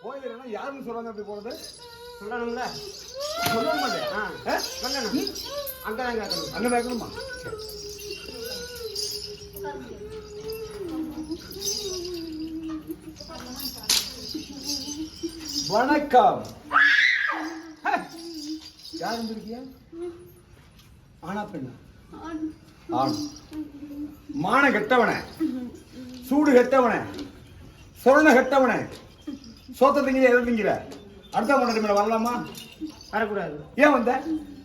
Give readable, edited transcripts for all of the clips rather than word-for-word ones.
போயிடுறேன்னா யாருன்னு சொல்றாங்க அப்படி போறது? சொல்லணும்ல? சொல்ல மாட்டேன். சொல்லணும். அங்கதான் கேட்கணும். அங்க கேட்கணுமா? வணக்கம். யார் வந்திருக்கியா? ஆனா பெண்ணா? ஆண். மான கெட்டவன, சூடு கெட்டவன, சொரண கெட்டவன, சோத்த திங்கிற எதை திங்கிற? அடுத்த கொண்டாடி மேல வரலாமா? வரக்கூடாது. ஏன் வந்த?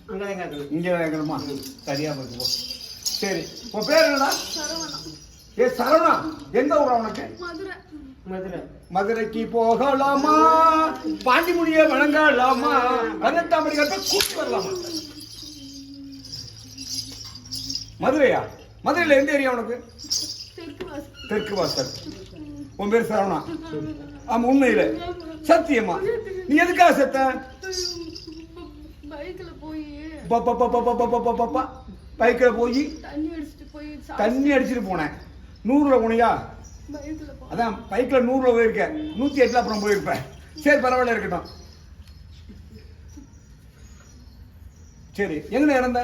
அங்கதான் கேட்கணும். இங்க கேட்கணுமா? சரியா போச்சு போ. சரி, உன் பேர் என்னடா? ஏ சரவணா, எந்த ஊரா உனக்கு? மதுரை. மதுரைக்கு போகலாமா? பாண்டிமுடிய வணங்கலாமா? 18ஆம் படிக்கிறப்ப கூட்டி வரலாமா? மதுரையா? மதுரையில எந்த ஏரியா உனக்கு? தெற்கு வாசல். உன் பேர் சரவணா? ஆமா, உண்மையில சத்தியமா? நீ எதுக்காக செத்த? பைக்கில் போய் தண்ணி அடிச்சுட்டு போனேன். 100ல போனியா? அதான் பைக்ல 100ல போயிருக்க, 108ல அப்புறம் போயிருப்பேன். சரி, பரவாயில்ல, இருக்கட்டும். சரி, எங்க இறந்த?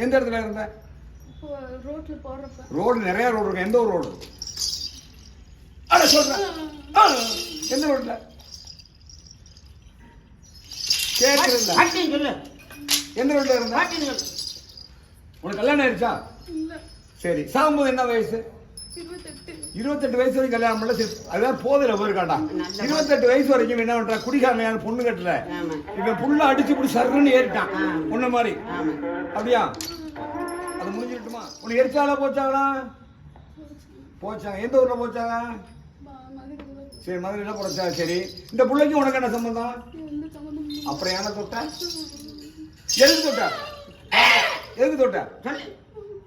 எந்த இடத்துல இருந்த? ரோடு நிறைய ரோடு இருக்கு. எந்த ஒரு ரோடு? அட சொல்றேன், எந்த ரோட்ல? கேட்கல. எந்த ரோட்ல இருந்த? உனக்கு கல்யாணம் ஆயிடுச்சா? சரி, சாகும்போது என்ன வயசு? 28 வயசு வரைக்கும் கல்யாணம் பண்ணல. அதான் போதில போயிருக்காண்டா. 28 வயசு வரைக்கும் என்ன பண்ற? குடிகாரனையான பொண்ணு கட்டல. இவன் புள்ள அடிச்சு புடி சர்ன்னு ஏறிட்டான் உன்ன மாதிரி. அப்படியா? அது முடிஞ்சிட்டுமா? உனக்கு எரிச்சாலா போச்சாங்களா? போச்சாங்க. எந்த ஊர்ல போச்சாங்க? சரி, மதுரையில போச்சா. சரி, இந்த பிள்ளைக்கு உனக்கு என்ன சம்பந்தம்? அப்புறம் என்ன தொட்ட? எதுக்கு தொட்ட? எதுக்கு தொட்ட?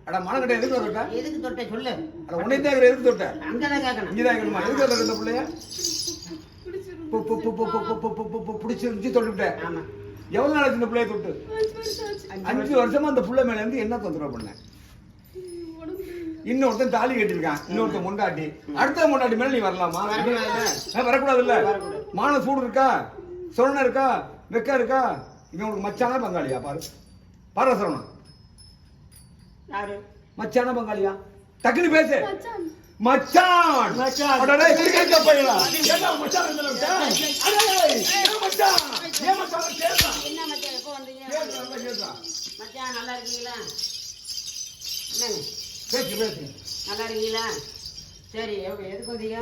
அட மனக்கட்ட எதுக்கு தொட்ட? எதுக்கு தொட்ட சொல்லு. அட உன்னை தான் எதுக்கு தொட்ட? அங்கதான் கேட்கணும். இங்கதான் கேட்கணுமா? எதுக்கு தொட்ட இந்த பிள்ளைய? பிடிச்சிருந்துச்சு தொட்டுட்டேன். எவ்வளவு நாளைக்கு இந்த பிள்ளைய தொட்டு? 5 வருஷமா அந்த பிள்ளை மேல இருந்து என்ன தொந்தரவு பண்ண? இன்னொருத்தன் தாலி கட்டிருக்கான், இன்னொருத்தன் முண்டாட்டி. அடுத்த முண்டாட்டி மேல நீ வரலாமா? வரக்கூடாது இல்ல? மான சூடு இருக்கா? சொரண இருக்கா? வெக்க இருக்கா? இவன் உனக்கு மச்சானா பங்காளியா? பாரு பாரு சரவணா, மச்சானா பங்காளியா? டக்குனு பேசு. மச்சான். அடடே கிரிக்கெட் பையனா? என்ன மச்சான் என்னடா? அடடே ஏன் மச்சான்? ஏன் மச்சான் கேக்குறா? என்ன மச்சான் எப்போ வந்தீங்க? கேக்குறா. மச்சான் நல்லா இருக்கீங்களா? என்னங்க? பேசு. நல்லா இருக்கீங்களா? சரி, எதுக்கு வந்தீங்க?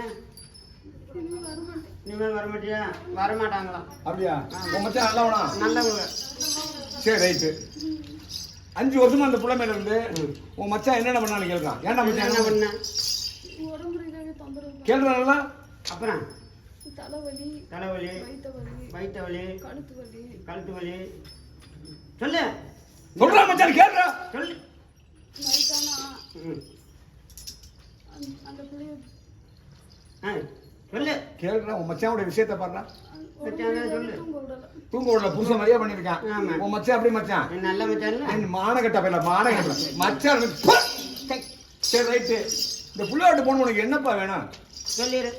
இனிமேல் வர மாட்டியா? வரமாட்டாங்களாம். அப்படியா? உன் மச்சான் நல்லவனா? நல்லவங்க. சரி, ரைட்டு. 5 வருஷமா அந்த புள்ள மேல இருந்து உன் மச்சான் என்னென்ன பண்ணான்னு கேட்கறான். ஏன்டா மச்சான் என்ன பண்ண? கேள்றாங்களா? அப்புறம் தலைவலி, வயிற்று வலி, கழுத்து வலி. சொல்லு. சொல்றா மச்சான், கேள்றா. சொல்லு. சொல்லு. கேள்றா. உன் மச்சானோட விஷயத்தை பாருடா. சொல்லு. தூங்க விடல. புதுசா நிறைய பண்ணிருக்கான் உன் மச்சான். அப்படி மச்சான் நல்ல மச்சான். மானகட்ட பையல, மானகட்ட மச்சான். சரி, ரைட்டு. இந்த புள்ளையோட்டு போன உனக்கு என்னப்பா வேணும்? சொல்லிடு.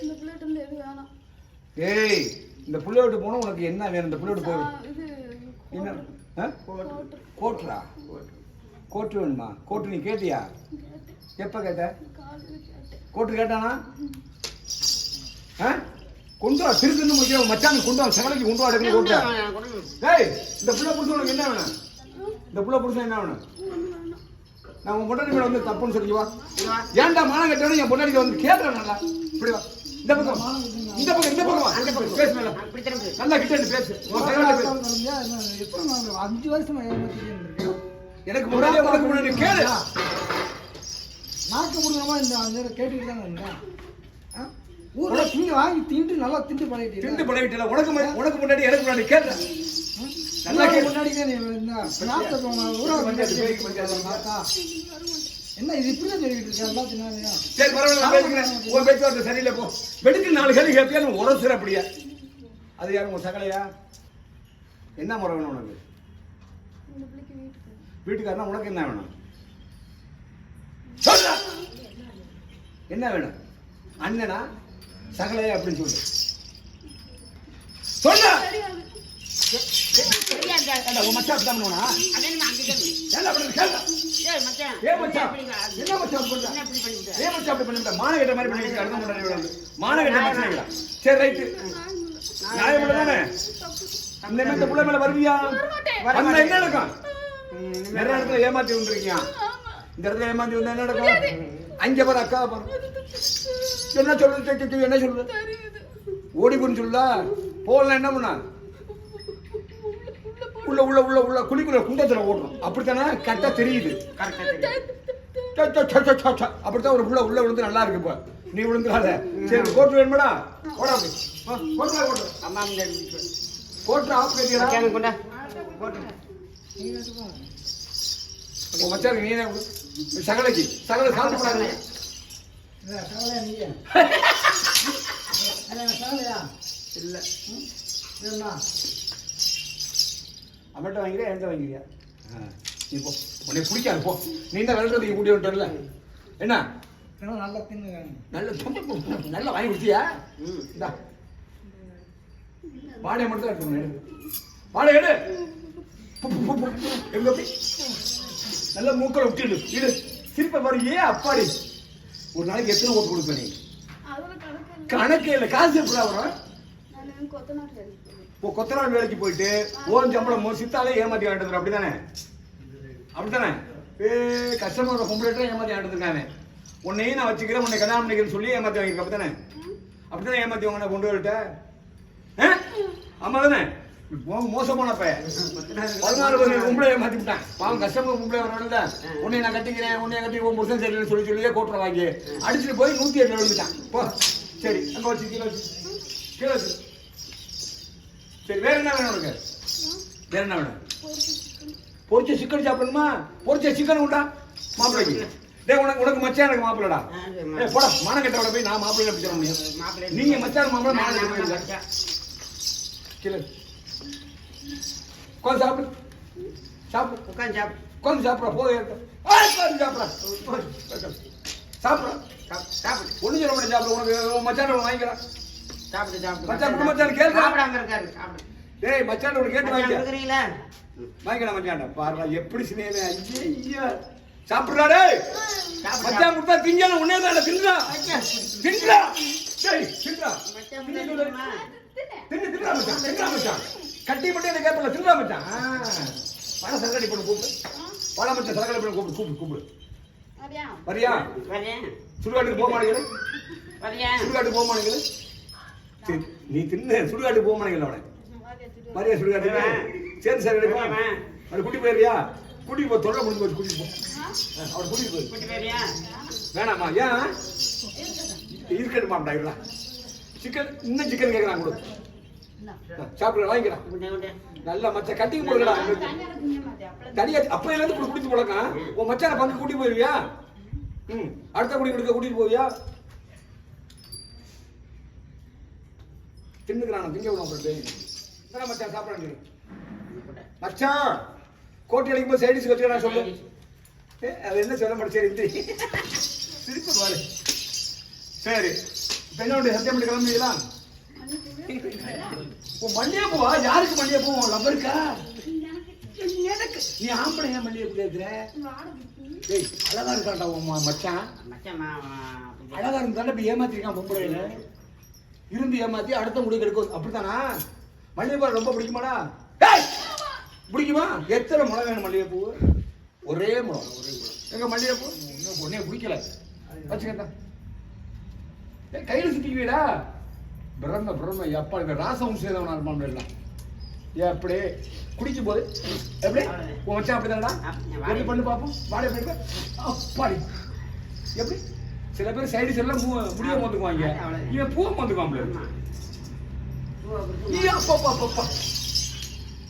ஏய், இந்த புள்ளையோட்டு போன உனக்கு என்ன வேணும்? இந்த புள்ளையோட்டு போய் என்ன? கோட்ரா? கோட்டு வேணுமா? கோட்டு நீ கேட்டியா? எப்ப கேட்ட? கோட்டு கேட்டானா? கொண்டு வா. திருப்பி முடிக்கிற மச்சான் கொண்டு வா. சகலைக்கு கொண்டு வா. எடுக்கணும். ஏய், இந்த புள்ள புருஷன் உனக்கு என்ன வேணும்? இந்த புள்ள புருஷன் என்ன வேணும்? நான் உன் பொண்டாட்டி மேல வந்து தப்புன்னு சொல்லிக்குவா. ஏன்டா மானம் கட்டணும்? என் பொண்டாட்டிக்கு வந்து கேட்கறேன். நல்லா இப்படி வா. இந்த பக்கம் வா. பேசு. மேல நல்லா கிட்ட பேசு. 5 வருஷமா எனக்கு முன்னாடியே உனக்கு முன்னாடி கேளு. நாக்கு முடுங்கமா இந்த கேட்டுக்கிட்டு தான் இருந்தேன். ஊர்ல திங்க வாங்கி திண்டு நல்லா திண்டு பழகிட்டீங்க. உனக்கு முன்னாடி எனக்கு முன்னாடி கேட்றேன். நல்லா முன்னாடி என்ன இது இப்படிதான் சொல்லிட்டு இருக்கேன் எல்லாத்தையும். சரி, பரவாயில்ல. உன் பேச்சுவார்த்தை சரியில்லை. போ. வெடுக்கு 4 கேள்வி கேட்பியா? உரசுற அப்படியா? அது யாரும் உன் சகலையா? என்ன முறை வேணும் உனக்கு? வீட்டுக்காரனா? உனக்கு என்ன வேணும்? என்ன வேணும்? அண்ணனா சகலையா அப்படின்னு சொல்லு. சொல்லு. தெரியாது. ஏண்டா, உன் மச்சான் அப்படிதான் பண்ணுவானா? அதே நான் அங்க கேளு. ஏண்டா அப்படி கேளு. ஏய் மச்சான். ஏன் மச்சான்? எப்படிடா? என்ன மச்சான் அப்படி பண்ற? என்ன இப்படி பண்ணிட்ட? ஏன் மச்சான் அப்படி பண்ணிட்ட? மானகட்ட மாதிரி பண்ணிட்டு அடுத்த முறை வந்து. மானகட்ட மச்சான். சரி ரைட். நியாயம் தானே? அந்த இந்த புள்ள மேல வருவியா? வந்தா என்ன நடக்கும்? நிறைய இடத்துல ஏமாத்தி வந்திருக்கியா? இந்த இடத்துல ஏமாத்தி வந்தா என்ன நடக்கும்? அங்க பாரு அக்கா பாரு. என்ன சொல்லுது? என்ன சொல்லுது? ஓடி போன்னு சொல்லுதா? போகலாம் என்ன பண்ணா? உள்ள உள்ள உள்ள உள்ள குளிக்குள்ள குண்டத்துல ஓடுறோம். அப்படித்தானே கரெக்டா தெரியுது. அப்படித்தான் ஒரு புள்ள உள்ள விழுந்து நல்லா இருக்கு. இப்ப நீ விழுந்துடாத. சரி கோட்டு வேணுமாடா? ஓடா போய் கோட்டு அம்மா இந்த கோட்டு ஆஃப் கட்டிடா. கேளு கொண்டா. போட்டு. உன் மச்சான் நீ என்ன சகலைக்கு சகலை சாப்பிட்டு போறாங்க. சகலையா நீங்க சகலையா இல்ல என்ன அவன்கிட்ட வாங்கிறியா என்கிட்ட வாங்கிறியா? நீ போ, உன்னை பிடிக்காது போ. நீ தான் விளையாடுறதுக்கு கூட்டி வந்துட்டல. என்ன நல்லா தின்னு நல்ல நல்லா வாங்கி கொடுத்தியா? இந்தா வாடகை மட்டும் தான் எடுக்கணும். வாடகை எடு. எங்க போய் நல்ல மூக்களை விட்டுடு. இது சிரிப்ப பாரு. ஏன் அப்பாடி ஒரு நாளைக்கு எத்தனை ஓட்டு கொடுப்ப நீ? கணக்கே இல்லை. காசு எப்படி வரும்? கொத்தனார் வேலைக்கு போயிட்டு ஓன் சம்பளம் சித்தாலே ஏமாத்தி ஆண்டுது. அப்படித்தானே? அப்படித்தானே? கஸ்டமரோட கம்ப்ளைண்ட்ல ஏமாத்தி ஆண்டுருக்காங்க. உன்னையும் நான் வச்சுக்கிறேன், உன்னை கல்யாணம் பண்ணிக்கிறேன்னு சொல்லி ஏமாத்தி வாங்கிருக்க. அப்படித்தானே? அப்படித்தானே ஏமாத்தி வாங்க கொண்டு வரட்ட? ஆமா தானே? மோசமான பையன் 16 வருஷம் கும்பலை ஏமாத்தி விட்டான். பாவம் கஸ்டமர் கும்பலை வரல. உன்னை நான் கட்டிக்கிறேன், உன்னை கட்டி உன் புருஷன் சரியில்லைன்னு சொல்லியே கோட்டை வாங்கி அடிச்சுட்டு போய் 108 விழுந்துட்டான். போ சரி அங்க வச்சு கீழே வச்சு கீழே வச்சு. சரி வேற என்ன வேணும் உனக்கு? வேற என்ன வேணும்? பொரிச்ச சிக்கன் சாப்பிடணுமா? பொரிச்ச சிக்கன் உண்டா மாப்பிள்ளைக்கு? டேய் உனக்கு மச்சான் எனக்கு மாப்பிள்ளடா. ஏய் போடா மானகட்டவள போய் நான் மாப்பிள்ளை எப்படி சொல்ல முடியும்? நீங்க மச்சான் மாப்பிள்ளை மானகட்ட போய் கீழே உட்காந்து சாப்பிடு. சாப்பிடு உட்காந்து சாப்பிடு. உட்காந்து சாப்பிட்றா. போதும் உட்காந்து சாப்பிட்றா. சாப்பிட்றா சாப்பிடு. ஒன்றும் சொல்ல மாட்டேன். சாப்பிடு. உனக்கு மச்சான் வாங்கிக்கிறா. சாப்பிடு சாப்பிடு. மச்சான் மச்சான் கேள்வி சாப்பிடாம இருக்காரு. சாப்பிடு. டேய் மச்சான் உனக்கு கேட்டு வாங்கிக்க. இருக்கிறீங்களா? வாங்கிக்கலாம் மச்சான்டா. பாருடா எப்படி சினேல. ஐயா சாப்பிடுறா. டேய் மச்சான் கொடுத்தா திங்கல உன்னே தான் தின்றா. தின்றா. டேய் தின்றா. மச்சான் தின்னுமா? தின்றா மச்சான். தின்றா மச்சான். கட்டி மட்டும் என்ன கேப்பல. தின்றா மச்சான். பண சரக்கடி பண்ணு கூப்பிடு. பண மச்சான் சரக்கடி பண்ணு கூப்பிடு. கூப்பிடு கூப்பிடு. வரியா? வரியா? வரேன். சுடுகாட்டுக்கு போக மாட்டீங்களே? வரியா? சுடுகாட்டுக்கு போக மாட்டீங்களே? சரி நீ தின்னு சுடுகாட்டுக்கு போக மாட்டீங்களா? அவனை வரியா சுடுகாட்டுக்கு? சரி சார் எடுப்பா. அவனை கூட்டி போயிருவியா? கூட்டிட்டு போ. தொல்லை முடிஞ்சு போச்சு. கூட்டிட்டு போ. அவனை கூட்டிட்டு போய். கூட்டி போறியா? வேணாமா? ஏன் இருக்கட்டு மாட்டா? சிக்கன் இன்னும் சிக்கன் கேட்கறான். கொடு சாப்பிட வாங்கிக்கிறான். நல்லா மச்ச கட்டிங் போடுறா. தனியா அப்பையில இருந்து குடிச்சு போடலாம். உன் மச்சான பங்கு கூட்டி போயிருவியா? அடுத்த குடி கொடுக்க கூட்டிட்டு போவியா? தின்னுக்கிறான். திங்க விட மச்சான் சாப்பிட மச்சான் கோட்டை அடிக்கும் போது சைடிஸ் வச்சுக்கிறேன் சொல்லு. அது என்ன சொல்ல மாட்டேன். சரி திருப்பி பாரு. சரி பெண்ணோட சத்தியம் பண்ணி கிளம்புறீங்களா? மல்லிகை பூவா? யாருக்கு மல்லிகை பூ? லப்பருக்கா? எனக்கு நீ ஆம்பளை ஏன் மல்லிகை பூ கேட்கிற? ஏய் அழகா இருக்காண்டா உன் மச்சான். அழகா இருந்தாலும் இப்ப ஏமாத்திருக்கான். பொம்பளையில இருந்து ஏமாத்தி அடுத்த முடிவு எடுக்கும். அப்படித்தானா? மல்லிகை பூ ரொம்ப பிடிக்குமாடா? பிடிக்குமா? எத்தனை முளை வேணும் மல்லிகை பூ? ஒரே முளம். எங்க மல்லிகை பூ ஒன்னே பிடிக்கல. வச்சுக்கா கையில சுத்திக்குவீடா. பிரம்ம பிரம்ம எப்பா ராசவம் செய்தவனா இருப்பான். எப்படி குடிக்கும் போது எப்படி உன் வச்சா அப்படிதானடா? எப்படி பண்ணு பாப்போம். வாடகை போயிருக்க அப்பாடி எப்படி சில பேர் சைடு எல்லாம் முடிய மோந்துக்குவாங்க. இவன் பூவை மோந்துக்குவான்.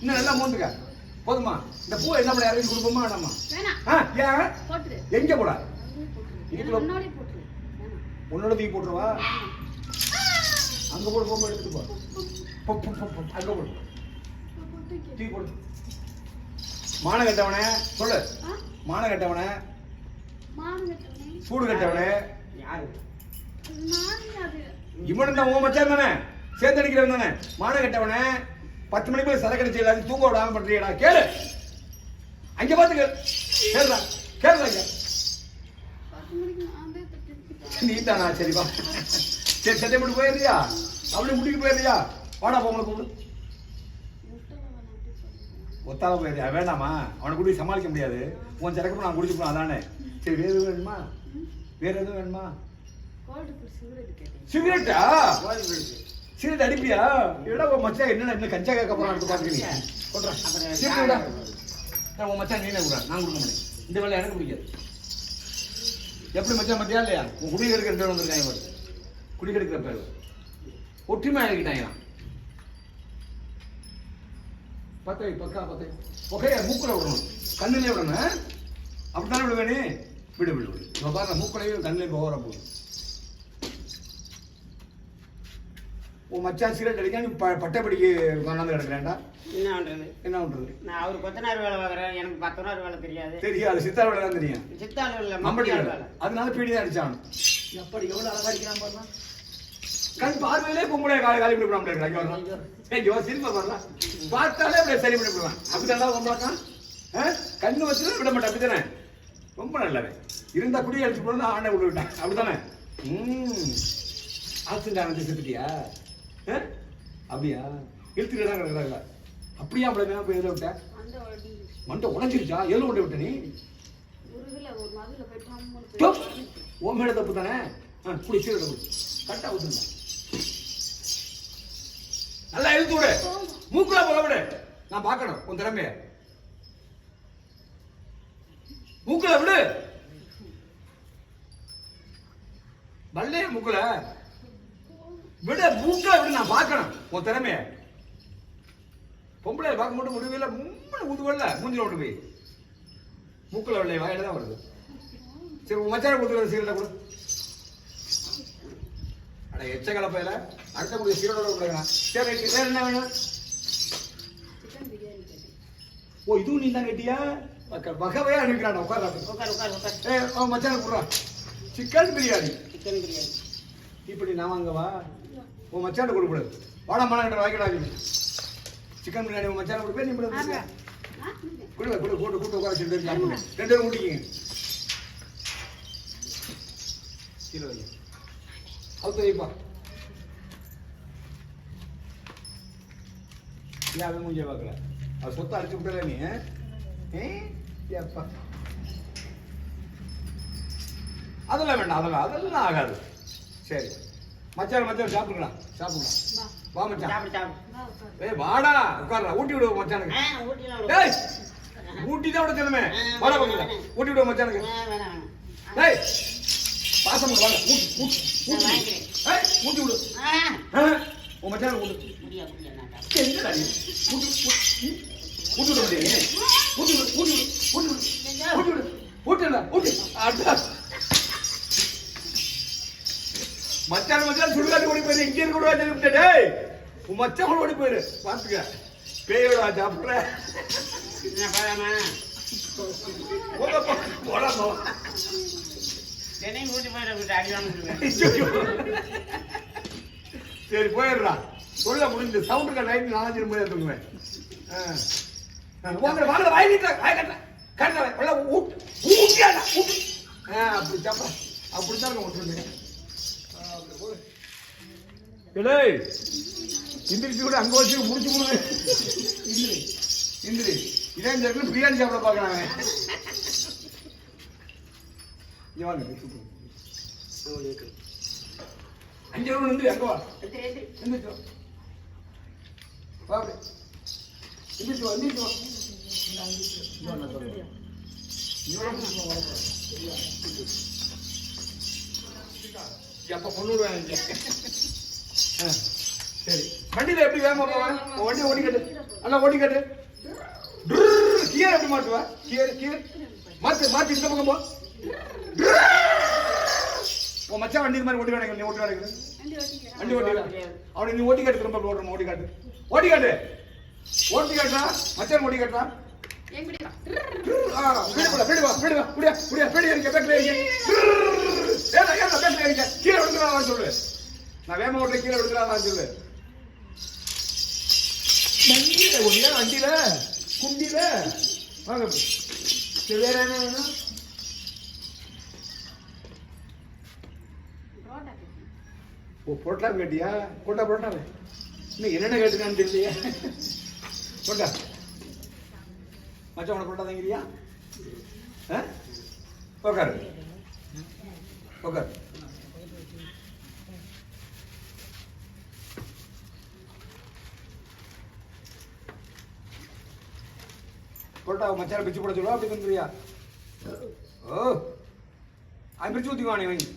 இன்னும் நல்லா மோந்துக்க போதுமா? இந்த பூவை என்ன பண்ண யாரையும் கொடுப்போமா வேணாமா? எங்க போடா? உன்னோட தூக்கி போட்டுருவா. அங்க போடு. போக எடுத்துட்டு போ. அங்க போடு. தூக்கி போடு. மான கட்டவனே சொல்லு. மான கட்டவனே சூடு கட்டவனே. இவனு தான் உன் மச்சான் தானே? சேர்த்து அடிக்கிறவன் தானே மான கட்டவனே 10 மணிக்கு போய் சரக்கு அடிச்சு எல்லாரும் தூங்க விடாம பண்றீடா கேளு அங்க பாத்து கேளுடா கேளுடா நீ தானா சரிப்பா சரி சட்டை போட்டு போயிருந்தியா அவளை முடிக்க போயிருந்தியா வாடா போங்களை கூப்பிடு ஒத்தால போயிருந்தியா வேண்டாமா அவனை கூட சமாளிக்க முடியாது உன் சரக்கு நான் குடிச்சுப்போம் அதானே சரி வேற எதுவும் வேணுமா வேற எதுவும் வேணுமா சிகரெட்டா சிகரெட் அடிப்பியா இல்லடா உன் மச்சான் என்ன கஞ்சா கேட்க போறான்னு பாத்துக்கிறீங்க உன் மச்சான் நீனே விடுறா நான் கொடுக்க முடியும் இந்த வேலை எனக்கு பிடிக்காது எப்படி மச்சான் மத்தியா இல்லையா உன் குடிக்கிறதுக்கு 2 பேர் வந்திருக்காங்க பாரு குடிக்கிறதுக்கிற பேர் ஒற்றுமை ஆகிட்டாங்க பத்தை பக்கா பத்தை புகைய மூக்குல விடணும் கண்ணுலயே விடணும் அப்படித்தானே விடுவேனே விடு விடு விடு இப்போ பாருங்க மூக்குலையும் கண்ணுலையும் போகிற போகுது உன் மச்சான் சிகரெட் அடிக்க நீ பட்டைப்படிக்கு கொண்டாந்து கிடக்குறேன்டா என்ன பண்றது என்ன பண்றது நான் அவர் கொத்தனார் வேலை பார்க்குறேன் எனக்கு 10 வேலை தெரியாது தெரியாது சித்தார் வேலை தான் தெரியும் சித்தாள் இல்லை மம்பட்டி மம்பட்டி வேலை வேலை அதனால பீடி தான் அடிச்சான் எப்படி எவ்வளவு அழகா அடிக்கிறான் பாருங்க கண் பார்வையிலே பொம்பளை காலி பண்ணி விடாம ஐயோ சிரிப்பா வரலாம் பார்த்தாலே அப்படியே சரி பண்ணி விடுவான் அப்படித்தாண்டா பொம்பளாக்கான் கண்ணு வச்சு விட மாட்டேன் அப்படித்தானே ரொம்ப நல்லவே இருந்தா குடி அடிச்சு போனா ஆண்டை விட்டு விட்டேன் அப்படித்தானே ஆக்சிடென்ட் ஆனது செத்துட்டியா அப்படியா இழுத்துக்கிட்டா கிடக்குறாங்க அப்படியா அப்படி வேணா போய் எதை விட்ட மண்டை உடஞ்சிருச்சா எவ்வளவு கொண்டு விட்ட நீ ஓ மேல தப்பு தானே குடி சீரட குடி கரெக்டா ஊத்துங்க நல்லா இழுத்து விடு மூக்குல போல விடு நான் பார்க்கணும் உன் திறமைய மூக்குல விடு பல்லைய மூக்குல விடு மூக்குல விடு நான் பார்க்கணும் உன் திறமைய பொம்பளை பார்க்க மட்டும் முடியல ஊதுவல்ல மூஞ்சில விட்டு போய் மூக்குல வெள்ளை வாயில தான் வருது சரி உன் மச்சான கொடுத்துருக்க சீரட்டை கொடு அட எச்ச கலப்பையில அடுத்த கூடிய சீரோட கொடுக்குறான் சரி வேற என்ன வேணும் ஓ இதுவும் நீ தான் கேட்டியா வகவையா அனுப்பிக்கிறான் உட்கார மச்சான கொடுறான் சிக்கன் பிரியாணி இப்படி நான் வாங்கவா உன் மச்சான கொடுக்கூடாது வாடா மன வாய்க்கடா சிக்கன் பிரியாணி உன் மச்சான கொடுப்பேன் நீ கொடுங்க கொடு போட்டு கூட்டு உட்கார 2 பேரும் ஊட்டிக்கிங்க கீழே வை அவுத்து வைப்பா ஏன் அவன் மூஞ்சிய பார்க்கல அது சொத்தை அடிச்சு விட்டல நீ ஏப்பா அதெல்லாம் வேண்டாம் அதெல்லாம் ஆகாது சரி மச்சான் சாப்பிடுங்களா வா மச்சான் ஏய் வாடா உட்கார்றா ஊட்டி விடு மச்சானுக்கு டேய் ஊட்டி தான் விட சொல்லுமே வாடா பக்கத்துல ஊட்டி விடு மச்சானுக்கு டேய் பாசம் வாங்க ஊட்டி விடு உன் மச்சானுக்கு ஊட்டு எங்கடா நீ ஊட்டி விட முடியாது ஊட்டி மச்சான் சுடுகாட்டு ஓடி போயிரு இங்கே கூட சொல்லிவிட்டே உன் மச்சான் கூட ஓடி போயிரு பாத்துக்க பேயோட சாப்பிட்ற சரி போயிடுறா சொல்ல முடிஞ்சு சவுண்ட் நைட் 4 மணி தூங்குவேன் அப்படி சாப்பிட அப்படித்தான் விட்டுருந்தேன் இந்திரிச்சு கூட அங்க வச்சு முடிச்சு போடுவேன் இந்திரி இதான் இந்த இடத்துல பிரியாணி சாப்பிட பாக்குறாங்க அஞ்சு ரூபா வந்து எங்க வா எந்திரிச்சு வா எந்திரிச்சு வா எந்திரிச்சு வா எப்ப கொண்டுடுவேன் சரி வண்டியில எப்படி வேகமா போவேன் வண்டி ஓடிக்கட்டு அண்ணா ஓடிக்கட்டு கியர் எப்படி மாட்டுவா கியர் மாத்தி இந்த பக்கம் போ உன் மச்சான் வண்டி மாதிரி ஓட்டி வேணும் நீ ஓட்டி வேணும் வண்டி ஓட்டி அவனை நீ ஓட்டி காட்டு ரொம்ப ஓடுறோம் ஓட்டி காட்டுறா மச்சான் ஓட்டி காட்டுறா கீழே விடுக்கிறான் சொல்லு நான் வேம ஓட்டுல கீழே விடுக்கிறான் சொல்லு வண்டியில ஒடியா வண்டியில குண்டியில வாங்க. சரி, வேற என்ன வேணும்? ஓ, புரோட்டா கேட்டியா? கொண்டா புரோட்டாவே. இன்னும் என்னென்ன கேட்டுக்கான்னு தெரியலையே. கொண்டா மச்சான், உனக்கு புரோட்டா தங்கிறியா? உட்காரு உட்காரு. புரோட்டா மச்சான் பிச்சு போட சொல்லுவா, அப்படி தந்துறியா? ஓ, அது பிரிச்சு ஊற்றி வாணி வாங்கி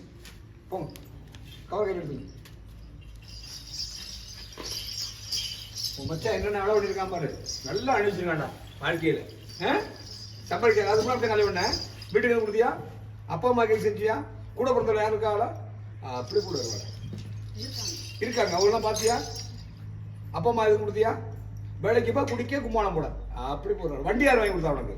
போங்க. கவர் கையில் எடுத்துங்க. உன் மச்சான் என்னென்ன அளவு பண்ணியிருக்கான் பாரு. நல்லா அனுப்பிச்சிருக்காண்டா வாழ்க்கையில். சம்பாதிக்க அதுக்கு அப்படி நல்ல பண்ண. வீட்டுக்கு எதுவும் கொடுத்தியா? அப்பா அம்மா கேள்வி செஞ்சியா? கூட பிறந்தவங்க யாரும் இருக்காங்களா? அப்படி கூட இருக்காங்க. அவங்களாம் பார்த்தியா? அப்பா அம்மா எதுவும் கொடுத்தியா? வேலைக்குப்பா குடிக்க கும்மாளம் போட அப்படி போடுறாரு. வண்டி யார் வாங்கி கொடுத்தா உனக்கு?